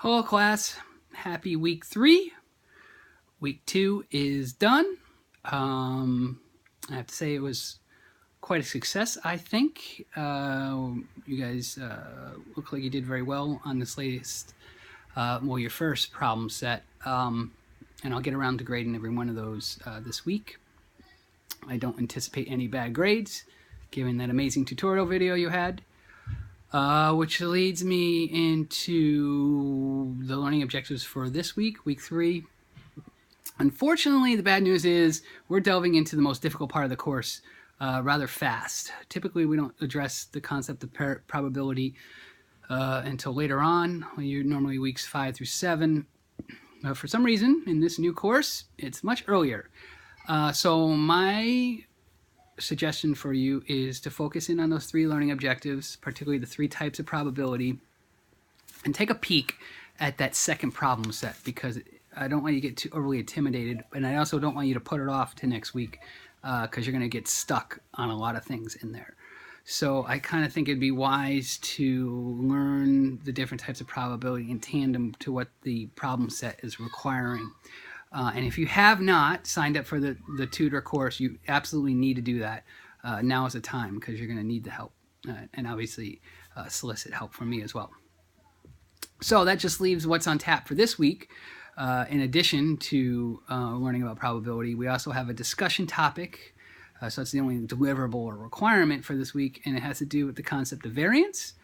Hello class, happy week 3. Week 2 is done. I have to say it was quite a success, I think. You guys look like you did very well on this latest, your first problem set. And I'll get around to grading every one of those this week. I don't anticipate any bad grades, given that amazing tutorial video you had. Which leads me into the learning objectives for this week, week 3. Unfortunately, the bad news is we're delving into the most difficult part of the course rather fast. Typically, we don't address the concept of probability until later on, normally weeks 5 through 7. For some reason, in this new course, it's much earlier. So my suggestion for you is to focus in on those 3 learning objectives, particularly the 3 types of probability, and take a peek at that second problem set, because I don't want you to get too overly intimidated, and I also don't want you to put it off to next week because you're going to get stuck on a lot of things in there. So I kind of think it'd be wise to learn the different types of probability in tandem to what the problem set is requiring. And if you have not signed up for the tutor course, you absolutely need to do that. Now is the time, because you're going to need the help, and obviously solicit help from me as well. So that just leaves what's on tap for this week. In addition to learning about probability, we also have a discussion topic. So that's the only deliverable or requirement for this week, and it has to do with the concept of variance.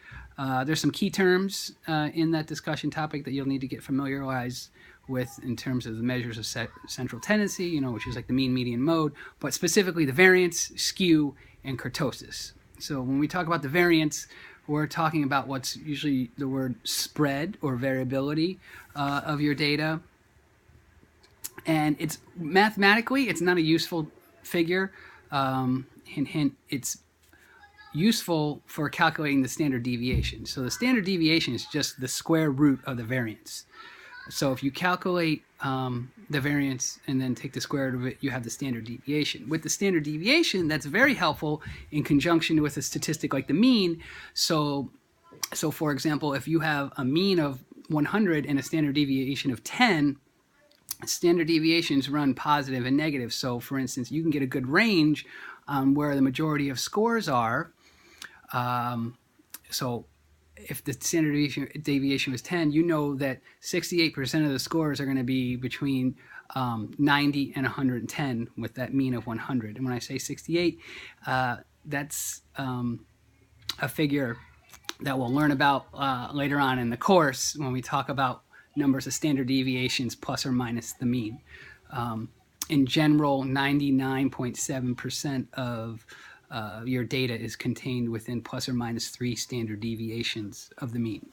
There's some key terms in that discussion topic that you'll need to get familiarized with in terms of the measures of central tendency, which is like the mean, median, mode, but specifically the variance, skew, and kurtosis. So when we talk about the variance, we're talking about what's usually the word spread or variability of your data. And it's mathematically, it's not a useful figure. Hint, hint, it's useful for calculating the standard deviation. So the standard deviation is just the square root of the variance. So if you calculate the variance and then take the square root of it, you have the standard deviation. With the standard deviation, that's very helpful in conjunction with a statistic like the mean. So for example, if you have a mean of 100 and a standard deviation of 10, standard deviations run positive and negative. So for instance, you can get a good range on where the majority of scores are. So if the standard deviation was 10, you know that 68% of the scores are going to be between 90 and 110 with that mean of 100. And when I say 68, that's a figure that we'll learn about later on in the course when we talk about numbers of standard deviations plus or minus the mean. In general, 99.7% of your data is contained within plus or minus 3 standard deviations of the mean.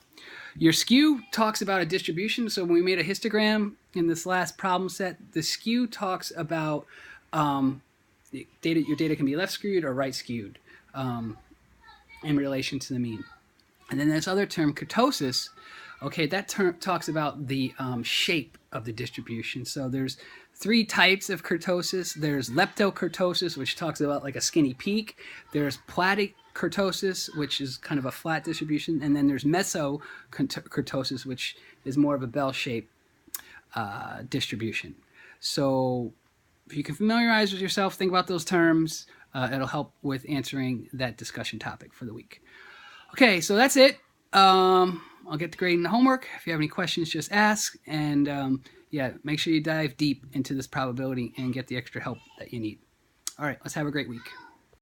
Your skew talks about a distribution. So when we made a histogram in this last problem set, the skew talks about your data can be left skewed or right skewed in relation to the mean. And then this other term, kurtosis, okay, that term talks about the shape of the distribution. So there's 3 types of kurtosis. There's leptokurtosis, which talks about like a skinny peak. There's platykurtosis, which is kind of a flat distribution. And then there's mesokurtosis, which is more of a bell-shaped distribution. So if you can familiarize with yourself, think about those terms, it'll help with answering that discussion topic for the week. Okay, so that's it. I'll get to grading the homework. If you have any questions, just ask. And yeah, make sure you dive deep into this probability and get the extra help that you need. All right, let's have a great week.